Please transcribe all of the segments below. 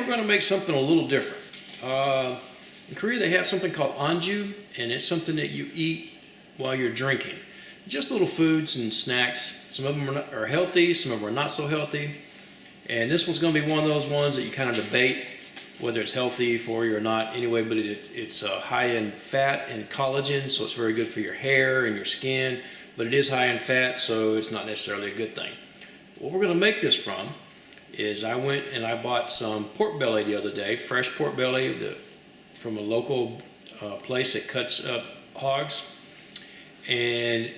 we're going to make something a little different. In Korea they have something called Anju, and it's something that you eat while you're drinking. Just little foods and snacks. Some of them are healthy, some of them are not so healthy. And this one's going to be one of those ones that you kind of debate whether it's healthy for you or not anyway, but it's high in fat and collagen, so it's very good for your hair and your skin, but it is high in fat, so it's not necessarily a good thing. What we're going to make this from is I went and I bought some pork belly the other day, fresh pork belly from a local place that cuts up hogs, and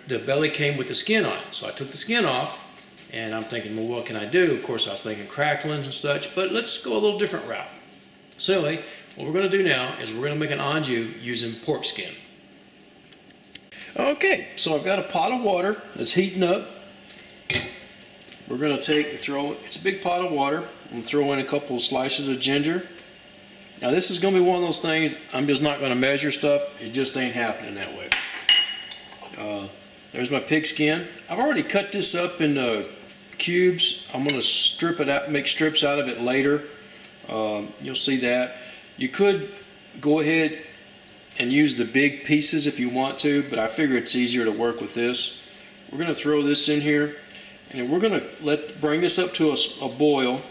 the belly came with the skin on it, so I took the skin off. And I'm thinking, well, what can I do? Of course, I was thinking cracklings and such, but let's go a little different route. So anyway, what we're going to do now is we're going to make an anju using pork skin. Okay, so I've got a pot of water that's heating up. We're going to take and throw, it's a big pot of water. I'm going to throw in a couple of slices of ginger. Now this is going to be one of those things, I'm just not going to measure stuff. It just ain't happening that way. There's my pig skin. I've already cut this up in cubes. I'm going to strip it out, make strips out of it later. You'll see that. You could go ahead and use the big pieces if you want to, but I figure it's easier to work with this. We're going to throw this in here, and we're going to bring this up to a boil,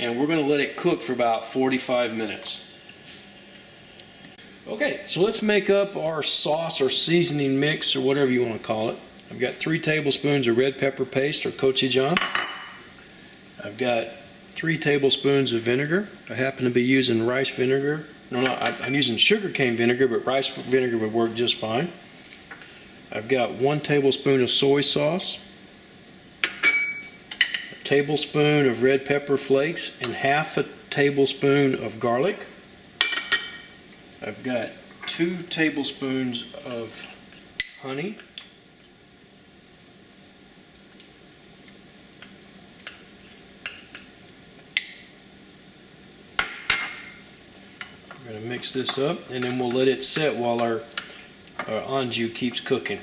and we're going to let it cook for about 45 minutes. Okay, so let's make up our sauce or seasoning mix or whatever you want to call it. I've got 3 tablespoons of red pepper paste or gochujang. I've got 3 tablespoons of vinegar. I happen to be using rice vinegar. I'm using sugarcane vinegar, but rice vinegar would work just fine. I've got 1 tablespoon of soy sauce, a tablespoon of red pepper flakes, and half a tablespoon of garlic. I've got 2 tablespoons of honey. We're going to mix this up, and then we'll let it set while our anju keeps cooking.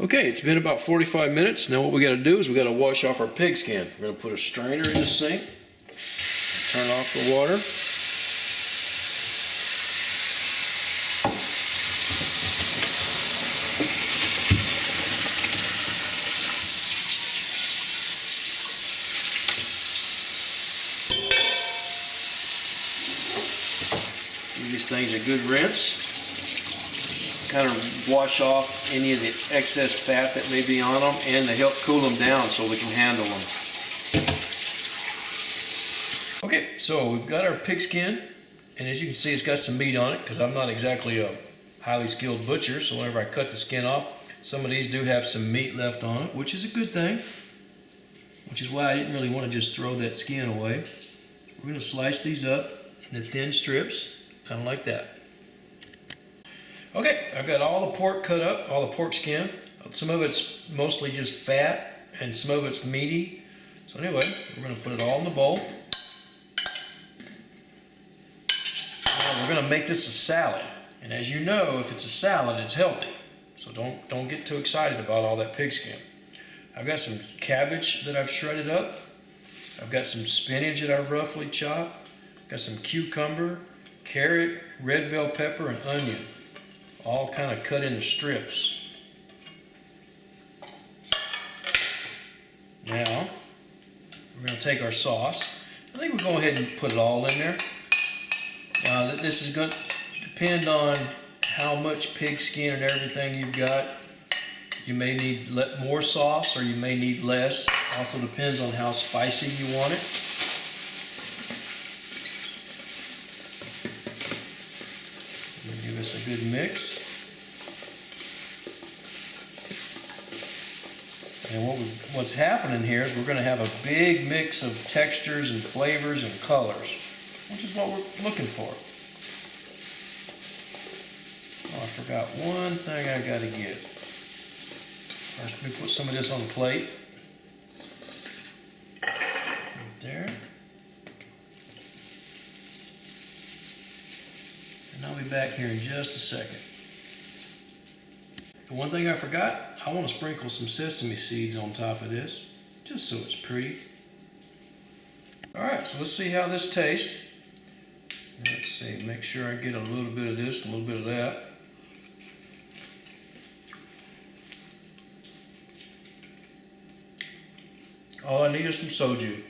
Okay, it's been about 45 minutes. Now what we got to do is we got to wash off our pig skin. We're going to put a strainer in the sink, turn off the water. Give these things a good rinse. Kind of wash off any of the excess fat that may be on them, and to help cool them down so we can handle them. Okay, so we've got our pig skin, and as you can see, it's got some meat on it because I'm not exactly a highly skilled butcher, so whenever I cut the skin off, some of these do have some meat left on it, which is a good thing, which is why I didn't really want to just throw that skin away. We're going to slice these up into thin strips, kind of like that. Okay, I've got all the pork cut up, all the pork skin. Some of it's mostly just fat, and some of it's meaty. So anyway, we're going to put it all in the bowl. Now we're going to make this a salad. And as you know, if it's a salad, it's healthy. So don't get too excited about all that pig skin. I've got some cabbage that I've shredded up. I've got some spinach that I've roughly chopped. Got some cucumber, carrot, red bell pepper, and onion. All kind of cut into strips. Now, we're going to take our sauce. I think we'll go ahead and put it all in there. Now, this is going to depend on how much pig skin and everything you've got. You may need more sauce or you may need less. Also depends on how spicy you want it. Give us a good mix. And what's happening here is we're going to have a big mix of textures and flavors and colors, which is what we're looking for. Oh, I forgot one thing I got to get. First, let me put some of this on the plate. Right there. And I'll be back here in just a second. The one thing I forgot, I want to sprinkle some sesame seeds on top of this, just so it's pretty. All right, so let's see how this tastes. Let's see, make sure I get a little bit of this, a little bit of that. All I need is some soju.